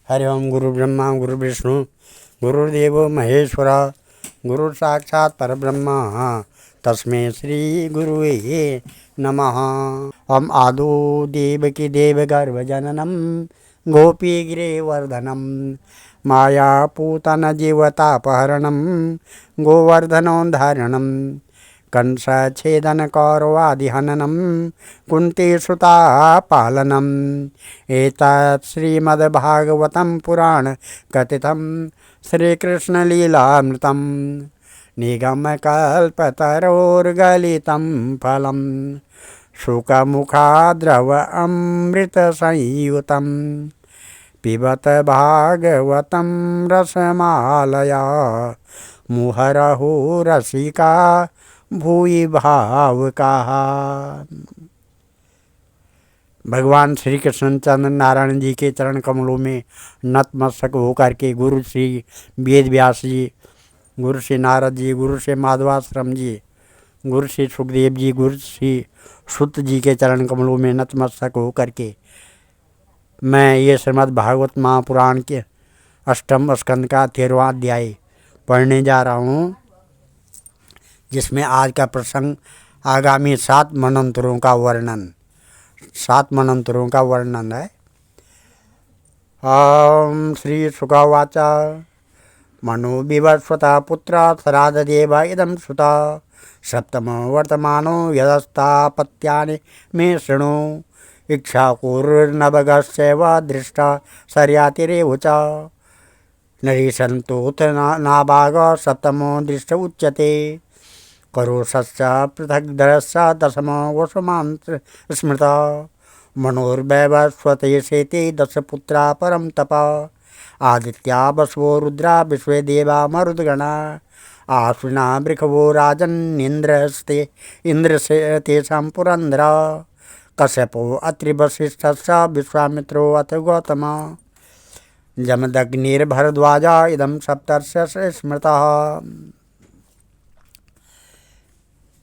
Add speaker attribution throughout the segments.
Speaker 1: हरि ओम। गुरु ब्रह्मा गुरु विष्णु गुरुदेव महेश्वर गुरु साक्षात् परब्रह्म तस्मै श्री गुरुवे नमः। हम आदो देवकी देवगर्भजननं गोपीगिरिवर्धनं मायापूतन जीवतापहरणं गोवर्धनोद्धारणं कंसच्छेदन कौरवादिहननं कुन्तीसुता पालनम् एतत् श्रीमद्भागवतं पुराण कथितं श्रीकृष्णलीलामृतं निगमकल्पतरोर्गलितं फलं शुकमुखाद्रव अमृतसंयुतं पिबत भागवतं रसमालया मुहुरहो रसिका भूयि भावुकाः। भगवान श्री कृष्णचंद्र नारायण जी के चरण कमलों में नतमस्तक होकर के गुरु श्री वेद व्यास जी, गुरु श्री नारद जी, गुरु श्री माधवाश्रम जी, गुरु श्री सुखदेव जी, गुरु श्री सुत जी के चरण कमलों में नतमस्तक होकर के मैं ये श्रीमद् भागवत महापुराण के अष्टम स्कंद का 13वां अध्याय पढ़ने जा रहा हूँ, जिसमें आज का प्रसंग आगामी 7 मनंतरों का वर्णन 7 मनंतरों का वर्णन है। ओम श्री शुकवाच मनो विवस्वता पुत्र श्राद्धदेव इदं सुता सप्तम वर्तमानो यदस्तापत्यानि मे शृणु इक्षाकुर्नभगस्यैव दृष्टा शर्यातिरेव च नरीसन्तोऽथ नाभाग सप्तमो दृष्ट उच्यते करोषश्च पृथग्धरश्च दशमो वसुमान् स्मृता मनोर्वैवस्वते शेते 10 पुत्रा परं तप आदित्या वसवो रुद्रा विश्वे देवा मरुद्गणा आश्विना वृषभो राजन्निन्द्रस्ते इन्द्रसे तेषां पुरन्दर कश्यपो अत्रि वसिष्ठश्च विश्वामित्रो अथ गौतम जमदग्निर्भरद्वाज इदं सप्तर्षय स्मृतः।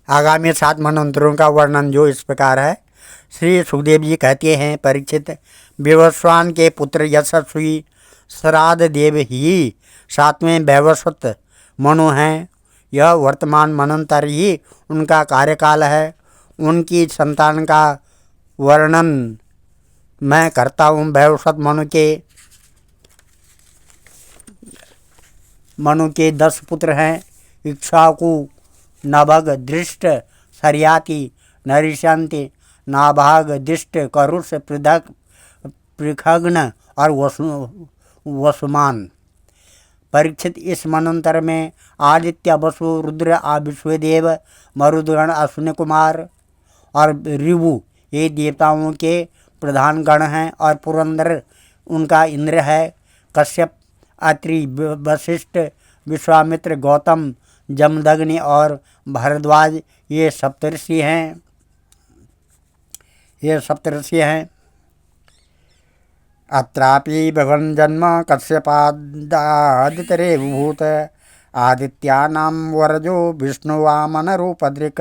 Speaker 1: आगामी 7 मनंतरों का वर्णन जो इस प्रकार है। श्री सुखदेव जी कहते हैं, परीक्षित, विवस्वान के पुत्र यशस्वी श्राद्ध देव ही 7वें वैवस्वत मनु हैं। यह वर्तमान मनंतर ही उनका कार्यकाल है। उनकी संतान का वर्णन मैं करता हूँ। वैवस्वत मनु के 10 पुत्र हैं। इक्ष्वाकु, नभग, दृष्ट, शर्याति, नरिशन्ति, नाभाग, दिष्ट, करुष, पृथग्न और वसुमान। परीक्षित, इस मनंतर में आदित्य, वसु, रुद्र, विश्वदेव, मरुदगण, अश्विनी कुमार और ऋभु ये देवताओं के प्रधान गण हैं और पुरंदर उनका इंद्र है। कश्यप, अत्रि, वशिष्ठ, विश्वामित्र, गौतम, जमदग्नि और भरद्वाज ये सप्तऋषि हैं। अत्रापि भगवन् जन्म कश्यपादादितरे भूत आदित्यानां वरजो विष्णुवामन रूपदृक्।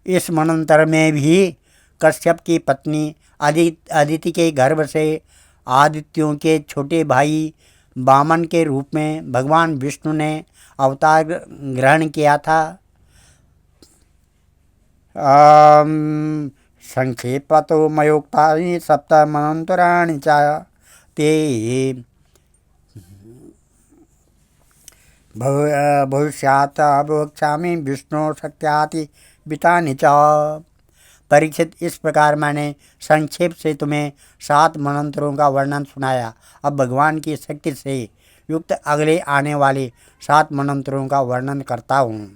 Speaker 1: इस मनंतर में भी कश्यप की पत्नी अदिति के गर्भ से आदित्यों के छोटे भाई वामन के रूप में भगवान विष्णु ने अवतार ग्रहण किया था। संक्षेपतो मयोक्तानि 7 मनंतराणि च ते भविष्यात् वक्ष्यामि विष्णु शक्त्याति वितानि च। परीक्षित, इस प्रकार मैंने संक्षेप से तुम्हें 7 मनंतरों का वर्णन सुनाया। अब भगवान की शक्ति से युक्त अगले आने वाले 7 मनंतरों का वर्णन करता हूँ।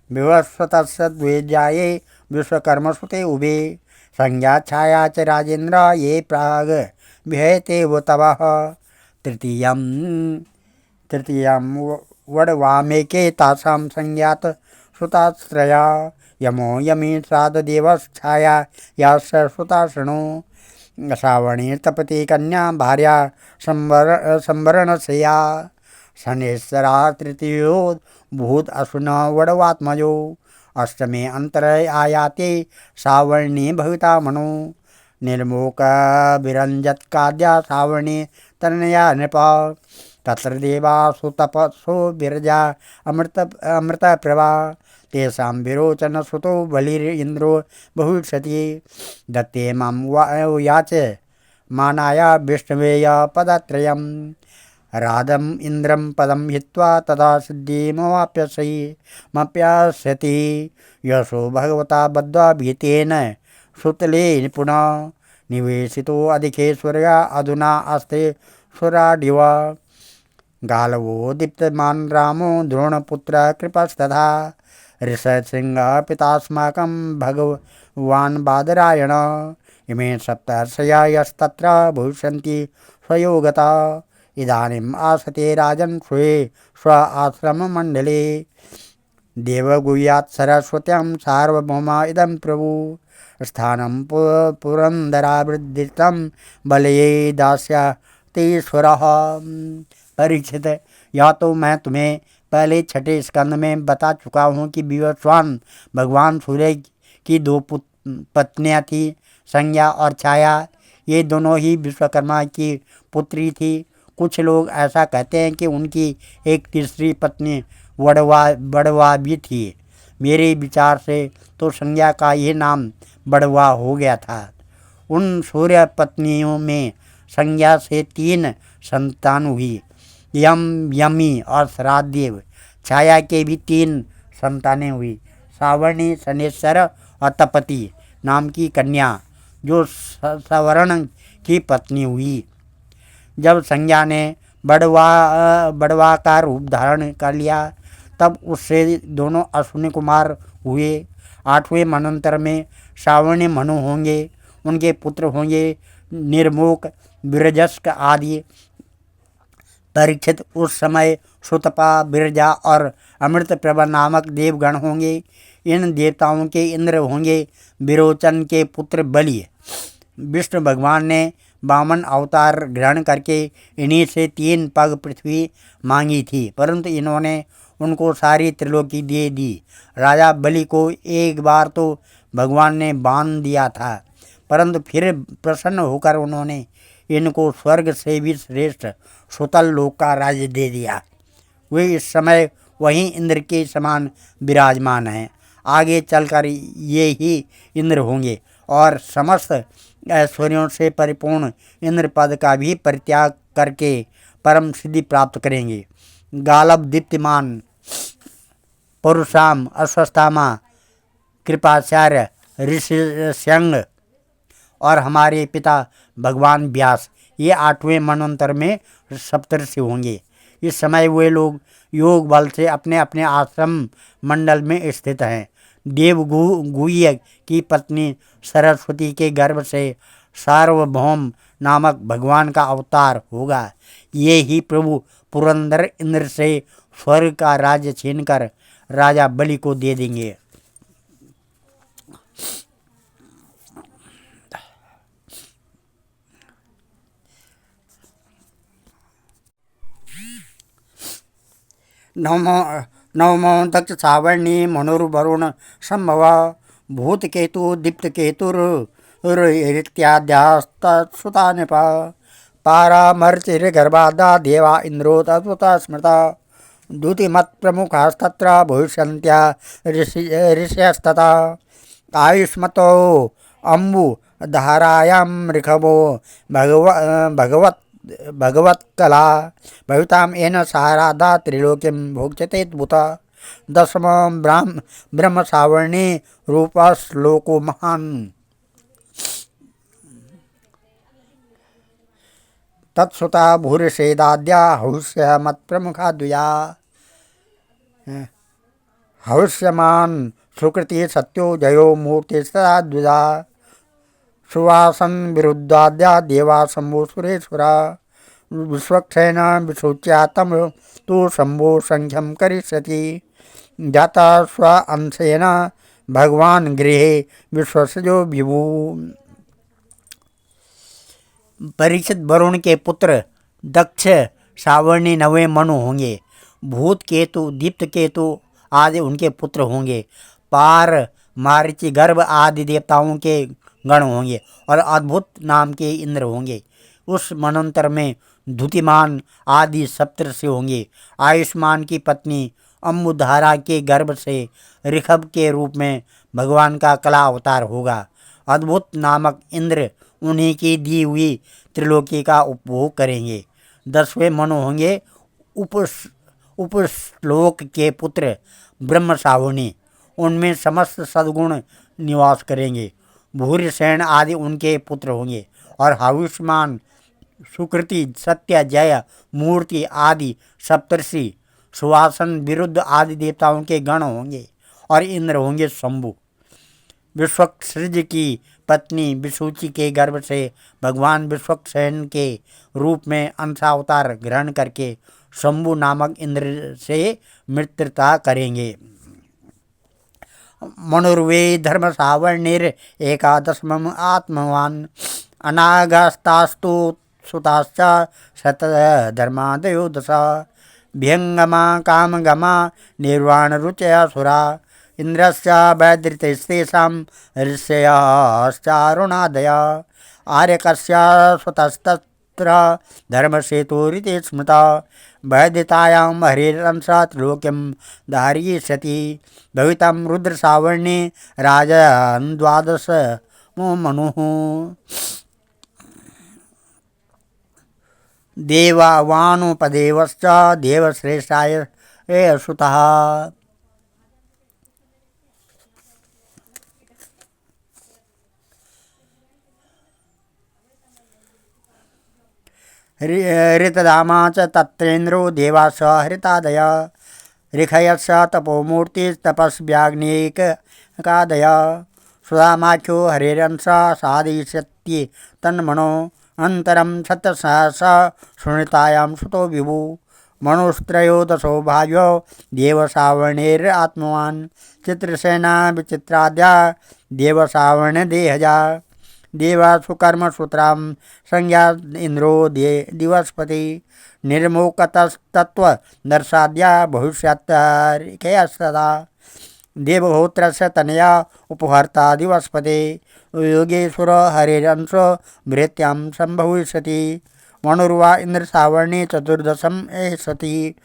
Speaker 1: विवस्वतस्य द्विजाये विश्वकर्मसुते उभे संज्ञा छाया च राजेन्द्र ये प्राग विहते वो तवः तृतीयं वडवामेके तासां संज्ञात सुताश्रया यमो यमी श्राद्धदेवश्छाया याश्च सुता शृणु श्रावणे तपति कन्या भार्या संवरणशया शनेश्वरा तृतीयो भूत अश्विन वडवात्मजो अष्टमे अंतर आयाते सावर्णे भविता मनो निर्मोक विरंजत काद्या सावर्णे तनया नृप तत्र देवासु तपसो विरजा अमृत प्रभा तेषां विरोचन सुतो बलिरिन्द्रो भविष्यति दत्ते मां याच मानाया विष्णवेय पदत्रयम् राधम इंद्रम पदम हित्वा तदा सिद्धिमवाप्यसि यशो भगवता बद्ध्वा भीतेन सुतले पुनः निवेशितो अधिकेश्वर्या अधुना अस्ते सुराडिव गालवो दीप्तमान रामो द्रोणपुत्र कृपस्तथा ऋषसिंह पितास्माकं भगवान् बादरायण इमे सप्तर्षया यस्तत्र भविष्यन्ति स्वयोगता इदानीम् आसते राजन् स्वे स्व आश्रममण्डले देवगुह्यात् सरस्वत्यां सार्वभौम इदं प्रभु स्थानं पुरन्दरावृद्धितं बलये दास्यतीश्वरः। परीक्षित, या तो मैं तुम्हें पहले छठे स्कंद में बता चुका हूँ कि विवस्वान भगवान सूर्य की दो पत्नियाँ थी, संज्ञा और छाया। ये दोनों ही विश्वकर्मा की पुत्री थी। कुछ लोग ऐसा कहते हैं कि उनकी एक तीसरी पत्नी बड़वा भी थी। मेरे विचार से तो संज्ञा का ये नाम बड़वा हो गया था। उन सूर्य पत्नियों में संज्ञा से 3 संतान हुई, यमी और श्राद्धदेव। छाया के भी 3 संतानें हुई, सावर्णी, शनेश्वर और तपति नाम की कन्या, जो सवर्ण की पत्नी हुई। जब संज्ञा ने बड़वा का रूप धारण कर लिया, तब उससे दोनों अश्विनी कुमार हुए। 8वें मनवंतर में सावर्णी मनु होंगे, उनके पुत्र होंगे निर्मोक, विरजस्क आदि। परीक्षित, उस समय सुतपा, बिरजा और अमृत प्रभा नामक देवगण होंगे। इन देवताओं के इंद्र होंगे विरोचन के पुत्र बलि। विष्णु भगवान ने वामन अवतार ग्रहण करके इन्हीं से 3 पग पृथ्वी मांगी थी, परंतु इन्होंने उनको सारी त्रिलोकी दे दी। राजा बलि को एक बार तो भगवान ने बांध दिया था, परंतु फिर प्रसन्न होकर उन्होंने इनको स्वर्ग से भी श्रेष्ठ सुतल लोक का राज्य दे दिया। वे इस समय वहीं इंद्र के समान विराजमान हैं। आगे चलकर ये ही इंद्र होंगे और समस्त ऐश्वर्यों से परिपूर्ण इंद्र पद का भी परित्याग करके परम सिद्धि प्राप्त करेंगे। गालब दीप्तिमान, पुरुषाम, अश्वत्थामा, कृपाचार्य, ऋष्यशृंग और हमारे पिता भगवान व्यास, ये 8वें मनवंतर में सप्तर्षि होंगे। इस समय वे लोग योग बल से अपने अपने आश्रम मंडल में स्थित हैं। देवगुह्य की पत्नी सरस्वती के गर्भ से सार्वभौम नामक भगवान का अवतार होगा। ये ही प्रभु पुरंदर इंद्र से स्वर्ग का राज्य छीनकर राजा बलि को दे देंगे। नवमो दक्ष सावर्णी मनुर्वरुण संभव भूतकेतु दीप्तकेतुरित्याद्यास्तत्सुता नृप पारामर्चिर्गर्भादा देवा इंद्रोतत्सुता स्मृता द्युतिमत्प्रमुखास्तत्र भविष्यन्त्या ऋषयस्तथा आयुष्मतो अम्बु धारायां ऋषभो भगवत्कला भवितां येन साराधा त्रिलोकीं भोक्ष्यते भूत। 10वां ब्रह्म सावर्णी रूपश्लोको महान् तत्सुता भूरिषेदाद्या हविष्य मत्प्रमुखा द्विजा हविष्यमान सुकृति सत्यो जयो मूर्तिस्तथा द्विजा सुवासन विरुद्धाद्या देवा शंभो सुरेश्वरा विश्वक्षेण विशोच्यातम तु शंभो संख्यम करिष्यति जाता स्व अंशेन भगवान गृहे विश्वसजो विभु। परीक्षित, वरुण के पुत्र दक्ष सावर्णी 9वें मनु होंगे। भूत केतु, दीप्त केतु आदि उनके पुत्र होंगे। पार, मारीचि, गर्भ आदि देवताओं के गण होंगे और अद्भुत नाम के इंद्र होंगे। उस मनंतर में धुतिमान आदि सप्तर्षि होंगे। आयुष्मान की पत्नी अम्बुधारा के गर्भ से ऋषभ के रूप में भगवान का कला अवतार होगा। अद्भुत नामक इंद्र उन्हीं की दी हुई त्रिलोकी का उपभोग करेंगे। 10वें मनु होंगे उपश्लोक के पुत्र ब्रह्म सावनी, उनमें समस्त सद्गुण निवास करेंगे। भूरिसेन आदि उनके पुत्र होंगे और आयुष्मान, सुकृति, सत्य, जय, मूर्ति आदि सप्तर्षि, सुवासन, विरुद्ध आदि देवताओं के गण होंगे और इंद्र होंगे शंभु। विश्वक्सेन की पत्नी विसूची के गर्भ से भगवान विश्वक्सेन के रूप में अंशावतार ग्रहण करके शंभु नामक इंद्र से मित्रता करेंगे। मनुर्वे धर्म सावर्णिर एकादशमम् आत्मवान अनागस्तास्तु सुताश्च शतधर्मादयो दश भ्यंगमा कामगमा निर्वाण रुचया सुरा इंद्रस्य वैदृतेस्तेषां ऋषयश्चारुणादया आर्यकस्य सुतस्तत्र धर्मसेतुरिति स्मृता वैदितायां हरिरंसा त्रिलोक्यं धारयिष्यति भवितं रुद्रसावर्णे राजन् द्वादश मनुः देवावानुपदेवश्च देवश्रेष्ठाय सुतः। ऋतधामा च तत्रेन्द्रो देवास हृतादय ऋषयश्च तपोमूर्तिस्तपस्व्याग्नेकादय सुधामाख्यो हरिरंस साधयिष्यति तन्मनो अन्तरं सत्यसहस शृणुतायां सुतो विभु मनुस्त्रयोदशो भाजो देवसावर्णेरात्मवान् चित्रसेना विचित्राद्या देवसावर्णदेहजा देवासुकर्मसूत्रां संज्ञा इन्द्रो दिवस्पति निर्मुक्तस्तत्त्वदर्शाद्या भविष्यत्तर्कयस्तदा देवहोत्रस्य तनया उपहर्ता दिवस्पते योगेश्वर हरिरंशो भृत्यां संभविष्यति मनुर्वा इंद्रसावर्णे चतुर्दशम एषति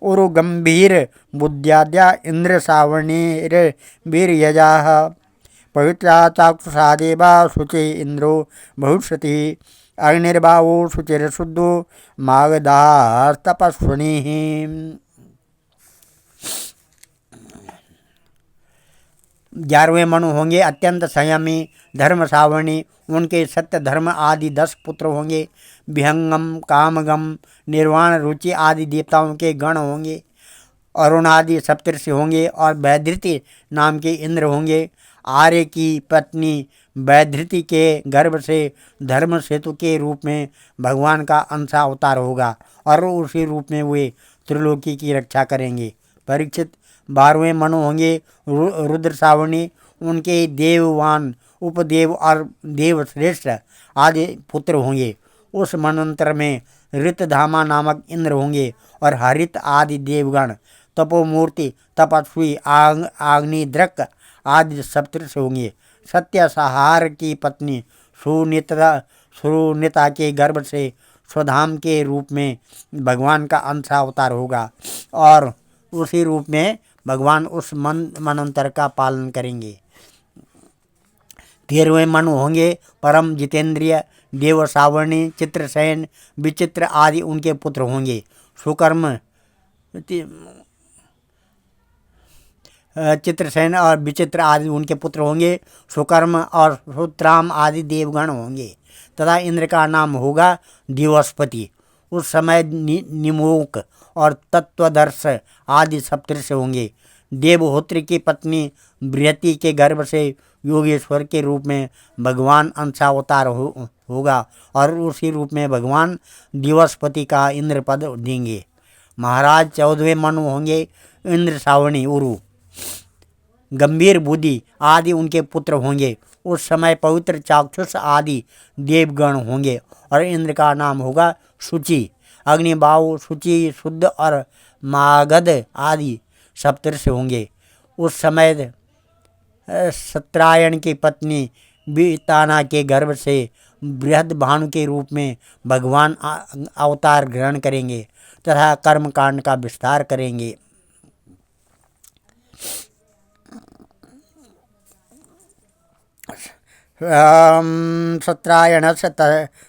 Speaker 1: उरुगंभीर बुद्ध्याद्या इंद्रसावर्णेर्वीर्यजाः पवित्रा चाक्षुषा देवा शुचि इंद्रो भविष्यति अग्निर्भावो शुचिर्शुद्धो मागधास्तपस्विनीः। 11वें मनु होंगे अत्यंत संयमी धर्म सावर्णी, उनके सत्य धर्म आदि 10 पुत्र होंगे। विहंगम, कामगम, निर्वाण, रुचि आदि देवताओं के गण होंगे। अरुण आदि सप्तर्षि होंगे और वैधृति नाम के इंद्र होंगे। आर्य की पत्नी वैधृति के गर्भ से धर्म सेतु के रूप में भगवान का अंशा अवतार होगा और उसी रूप में वे त्रिलोकी की रक्षा करेंगे। परीक्षित 12वें मनु होंगे रुद्र सावर्णी, उनके देववान, उपदेव और देवश्रेष्ठ आदि पुत्र होंगे। उस मनंतर में ऋतधामा नामक इंद्र होंगे और हरित आदि देवगण, तपोमूर्ति, तपस्वी, आग्निद्रक आदि सप्तर्षि होंगे। सत्यसहार की पत्नी सुनीता के गर्भ से स्वधाम के रूप में भगवान का अंशा अवतार होगा और उसी रूप में भगवान उस मनंतर का पालन करेंगे। 13वें मनु होंगे परम जितेंद्रिय, देव सावर्णी, चित्रसेन, विचित्र आदि उनके पुत्र होंगे। सुकर्म, चित्रसेन और विचित्र आदि उनके पुत्र होंगे। सुकर्म और सुत्राम आदि देवगण होंगे तथा इंद्र का नाम होगा दिवस्पति। उस समय निमोक और तत्वदर्श आदि सप्तर्षि होंगे। देवहोत्र की पत्नी बृहति के गर्भ से योगेश्वर के रूप में भगवान अंशावतार होगा और उसी रूप में भगवान दिवस्पति का इंद्र पद देंगे। महाराज 14वें मनु होंगे इंद्र सावर्णी, उरु, गंभीर बुद्धि आदि उनके पुत्र होंगे। उस समय पवित्र चाक्षुष आदि देवगण होंगे और इंद्र का नाम होगा शुचि। अग्निबाहु, शुचि, शुद्ध और मागध आदि सप्तर्षि होंगे। उस समय सत्यायन की पत्नी बीताना के गर्भ से बृहद भानु के रूप में भगवान अवतार ग्रहण करेंगे तथा कर्म कांड का विस्तार करेंगे। सत्रायणस्य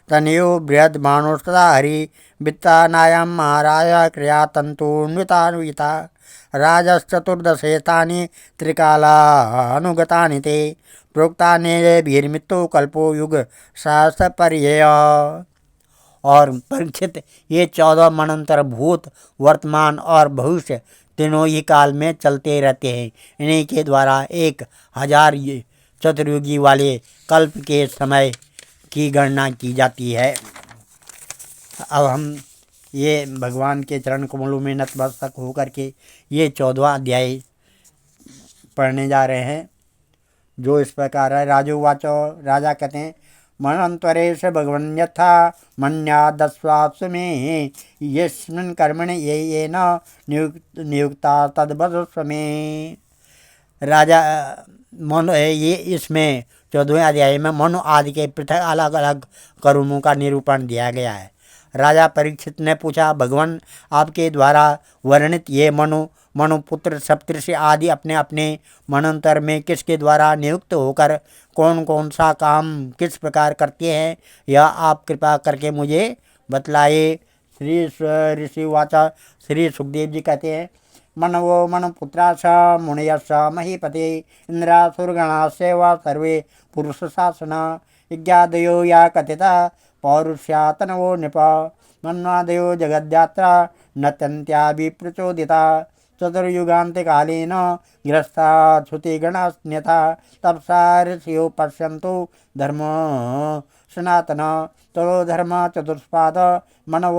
Speaker 1: तनयो बृहद्भानुस्तदा हरि वित्तानायां महाराज क्रियातन्तून्वितान्विता राजश्चतुर्दशेतानि त्रिकालानुगतानि ते प्रोक्तानि भीर्मित्तो कल्पो युग सहस्रपर्यय। और परीक्षित, ये 14 मनंतर भूत, वर्तमान और भविष्य तीनों ही काल में चलते रहते हैं। इन्हीं के द्वारा 1000 चतुर्युगी वाले कल्प के समय की गणना की जाती है। अब हम ये भगवान के चरण कमलों में नतमस्तक होकर के ये 14वां अध्याय पढ़ने जा रहे हैं, जो इस प्रकार है। राजोवाचो, राजा कहते हैं, मनंतरेश भगवन् यथा मन्यादस्वासु में यस्मिन् कर्मणि ये न नियुक्ता तद्वदस्व में। राजा मनु, ये इसमें 14वें अध्याय में मनु आदि के पृथक अलग अलग कर्मों का निरूपण दिया गया है। राजा परीक्षित ने पूछा, भगवान, आपके द्वारा वर्णित ये मनुपुत्र सप्तऋषि आदि अपने अपने मनंतर में किसके द्वारा नियुक्त होकर कौन कौन सा काम किस प्रकार करते हैं, यह आप कृपा करके मुझे बतलाए। श्री ऋषि वाचा, श्री सुखदेव जी कहते हैं, मनवो मनुपुत्राश मुनयश महीपते इंद्रासुरगणास्य व सर्वे पुरुष शासना यज्ञादयो या कथिता पौरुष्या तनवो नृप मन्वादयो जगद्यात्रा नत्यन्त्या विप्रचोदिता चतुर्युगान्त कालेन गृहस्था श्रुतिगणान्यथा तपसा ऋषियो पश्यन्तु धर्म सनातन तरो धर्म चतुष्पाद मनव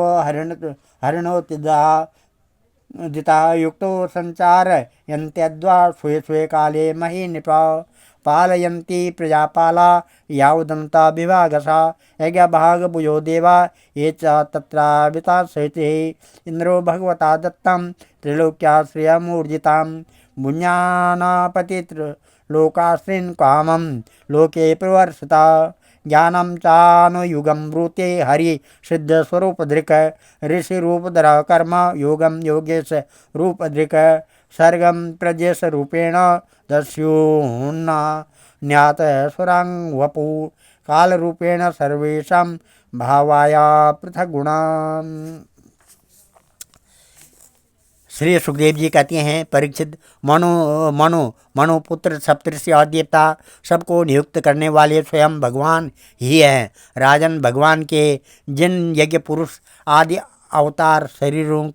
Speaker 1: हरिणोतिदा दिता युक्तो संचार यन्त्यद्वा स्वे स्वे काले मही नृप पालयन्ति प्रजापाला यावदन्ता विभागसा यज्ञभागभुजो देवा ये च तत्राविता सहिते इंद्रो भगवता दत्तं त्रिलोक्याश्रयमूर्जितां भुञ्जानापतिर्लोकाश्रीन् कामं लोके प्रवर्षता ज्ञानं चानुयुगं ब्रूते हरि सिद्धस्वरूपधृक् ऋषिरूपधर कर्म योगं योगेश रूपधृक् सर्गं प्रजेश रूपेण दस्युन्ना न्यात स्वरांग वपु काल रूपेण सर्वेशा भावाया पृथक गुणा। श्री सुखदेव जी कहते हैं, परीक्षित, मनुपुत्र सप्तऋषि और देवता सबको नियुक्त करने वाले स्वयं भगवान ही हैं। राजन, भगवान के जिन यज्ञ पुरुष आदि अवतार शरीरों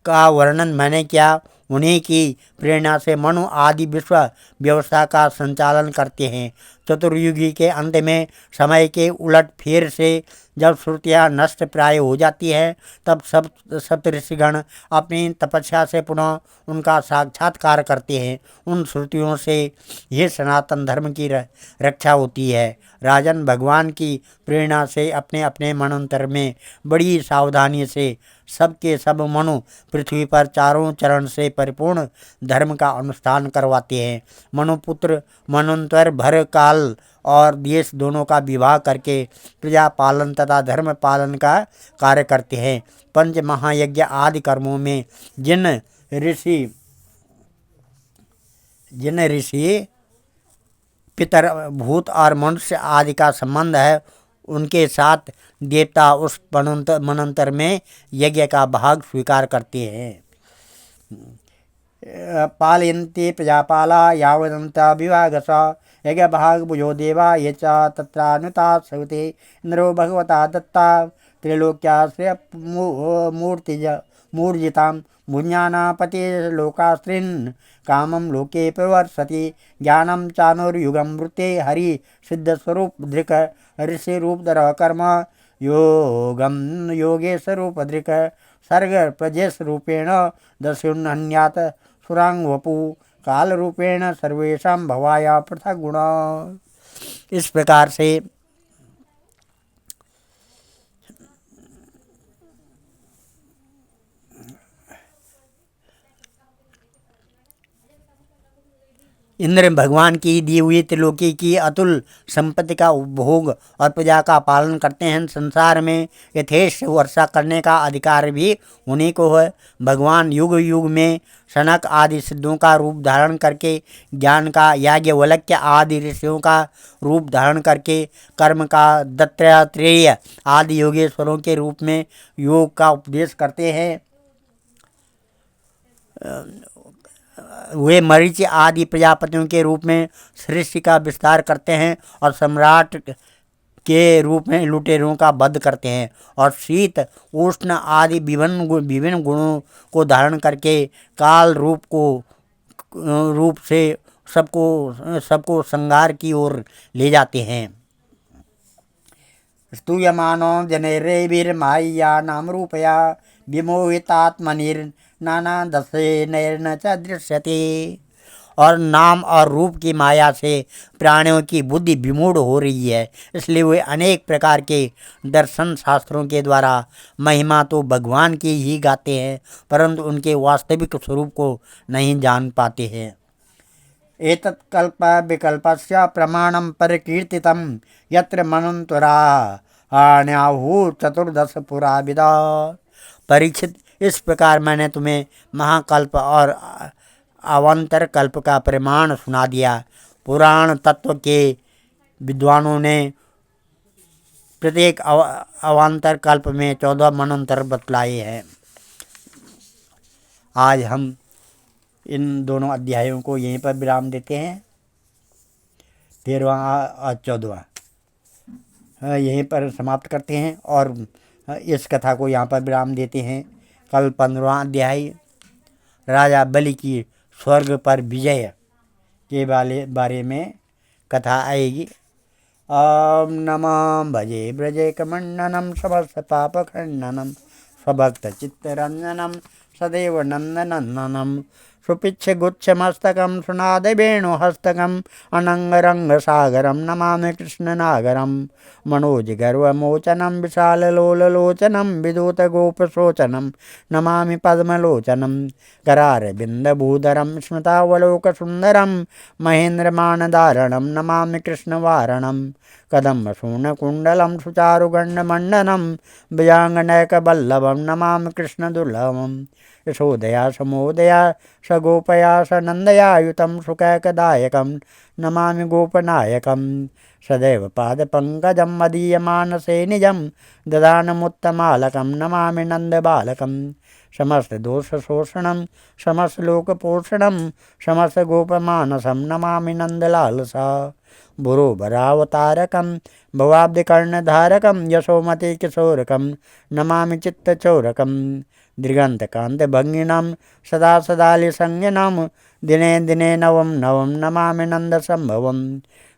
Speaker 1: का वर्णन मैंने किया, उन्हीं की प्रेरणा से मनु आदि विश्व व्यवस्था का संचालन करते हैं। चतुर्युगी के अंत में समय के उलट फेर से जब श्रुतियाँ नष्ट प्राय हो जाती है, तब सब सप्तऋषिगण अपनी तपस्या से पुनः उनका साक्षात्कार करते हैं। उन श्रुतियों से ये सनातन धर्म की रक्षा होती है। राजन, भगवान की प्रेरणा से अपने अपने मनंतर में बड़ी सावधानी से सबके सब मनु पृथ्वी पर चारों चरण से परिपूर्ण धर्म का अनुष्ठान करवाते हैं। मनुपुत्र मनंतर भर काल और देश दोनों का विवाह करके प्रजा पालन तथा धर्म पालन का कार्य करते हैं। पंच महायज्ञ आदि कर्मों में जिन ऋषि पितर भूत और मनुष्य आदि का संबंध है, उनके साथ देवता उस मनंतर में यज्ञ का भाग स्वीकार करते हैं। पालयन्ति प्रजापाला यावदन्ता विभागसा यज्ञभागभुजो देवा ये च तत्रानुता सविते इंद्रो भगवता दत्ता त्रिलोक्याश्रयमूर्जितां भुञ्जानापतिर्लोकाश्रीन् कामं लोके प्रवर्षति ज्ञानं चानुर्युगं वृत्ते हरि सिद्धस्वरूपधृक् ऋषिरूपधर कर्म योगं योगेशरूपधृक् सर्ग प्रजेश रूपेण दस्युन्हन्यात सुरांग वपु काल रूपेण सर्वेशा भवाया पृथक गुणा। इस प्रकार से इंद्र भगवान की दी हुई त्रिलोकी की अतुल संपत्ति का उपभोग और प्रजा का पालन करते हैं। संसार में यथेष्ट वर्षा करने का अधिकार भी उन्हीं को है। भगवान युग युग में सनक आदि सिद्धों का रूप धारण करके, ज्ञान का याज्ञवल्क्य आदि ऋषियों का रूप धारण करके, कर्म का दत्तात्रेय आदि योगेश्वरों के रूप में योग का उपदेश करते हैं। वे मरीचि आदि प्रजापतियों के रूप में सृष्टि का विस्तार करते हैं और सम्राट के रूप में लुटेरों का वध करते हैं, और शीत उष्ण आदि विभिन्न गुणों को धारण करके काल रूप से सबको संहार की ओर ले जाते हैं। स्तूयमानो जनैर्भिर्माह्यानां रूपया विमोहितात्मनिर्नाना दशेनैर्न च दृश्यते। और नाम और रूप की माया से प्राणियों की बुद्धि विमूढ़ हो रही है, इसलिए वे अनेक प्रकार के दर्शन शास्त्रों के द्वारा महिमा तो भगवान की ही गाते हैं, परंतु उनके वास्तविक स्वरूप को नहीं जान पाते हैं। एतत् कल्प विकल्पस्य प्रमाणं परिकीर्तितं यत्र मनन्तुराण्याहुः चतुर्दश पुराविदा। परीक्षित, इस प्रकार मैंने तुम्हें महाकल्प और अवान्तर कल्प का प्रमाण सुना दिया। पुराण तत्व के विद्वानों ने प्रत्येक अवान्तर कल्प में 14 मनंतर बतलाए हैं। आज हम इन दोनों अध्यायों को यहीं पर विराम देते हैं। 13वां और 14वां यहीं पर समाप्त करते हैं और इस कथा को यहाँ पर विराम देते हैं। कल 15वां अध्याय राजा बलि की स्वर्ग पर विजय के बारे में कथा आएगी। ओम नमः भजे ब्रजे कमंडनम समस्त पाप खंडनम स्वभक्त चित्तरंजनम सदैव नंदनंदनम सुपिच्छ गुच्छमस्तकं सुनाद वेणुहस्तकं अनंगरंगसागरं नमामि कृष्णनागरं मनोजगर्वमोचनं विशाललोललोचनं विदूतगोपशोचनं नमामि पद्मलोचनं करारविन्दभूधरं स्मितावलोकसुन्दरं महेन्द्रमानधारणं नमामि कृष्णवारणं कदम्बसूर्णकुण्डलं सुचारुगण्डमण्डनं भुजाङ्गनयकवल्लभं नमामि कृष्णदुर्लभं यशोदया समोदया सगोपया सनन्दयायुतं सुकैकदायकं नमामि गोपनायकं सदैव पादपङ्कजं मदीयमानसे निजं ददानमुत्तमालकं नमामि नन्दबालकं समस्तदोषशोषणं समस्तलोकपोषणं समस्तगोपमानसं नमामि नन्दलालसा भुरोभरावतारकं भवाब्धिकर्णधारकं यशोमति किशोरकं नमामि चित्तचोरकं दृगन्तकान्तभङ्गिनं सदा सदालिसंज्ञनं दिने दिने नवं नवं नमामि नन्दसम्भवं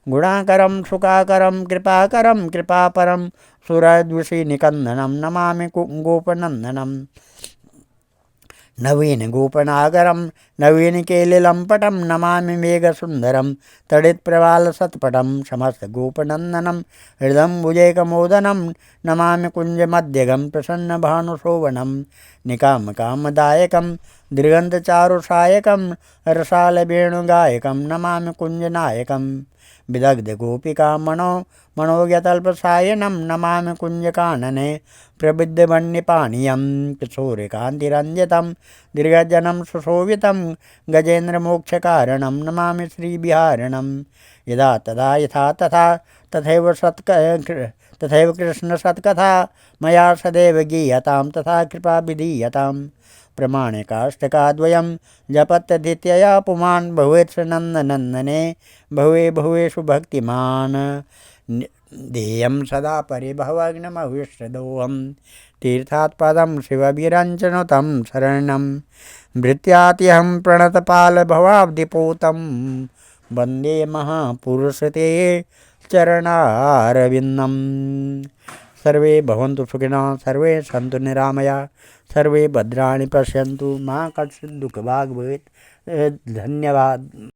Speaker 1: गुणाकरं सुखाकरं कृपाकरं कृपापरं सुरद्विषीनिकन्दनं नमामि गोपनन्दनं नवीन गोपनागरं नवीनकेलिलम्पटं नमामि मेघसुन्दरं तडित्प्रवालसत्पटं समस्तगोपनन्दनं हृदम्बुजैकमोदनं नमामि कुञ्जमध्यगं प्रसन्नभानुशोभनं निकामकामदायकं दृगन्तचारुसायकं रसालवेणुगायकं नमामि कुञ्जनायकं विदग्धगोपिका मनोज्ञतल्पसायनं नमामि कुञ्जकानने प्रबुद्धवन्यपानीयं किशोरकान्तिरञ्जितं दीर्घजनं सुशोभितं गजेन्द्रमोक्षकारणं नमामि श्रीविहारिणं यदा तदा यथा तथा तथैव कृष्णसत्कथा मया सदैव गीयतां तथा कृपा विधीयतां प्रमाणिकाष्टकाद्वयं जपत्यदित्यया पुमान् भवेत् नन्दनन्दने भवे भवेषु भक्तिमान् देयं सदा परिभवग्नमविष्टदोहं तीर्थात्पदं शिवभिरञ्चनुतं शरणं भृत्यात्यहं प्रणतपालभवाब्धिपोतं वन्दे महापुरुषते चरणारविन्दं। सर्वे भवन्तु सुखिनः, सर्वे सन्तु निरामया, सर्वे भद्राणि पश्यन्तु, मा कश्चित् दुःखभाग् भवेत्। धन्यवाद।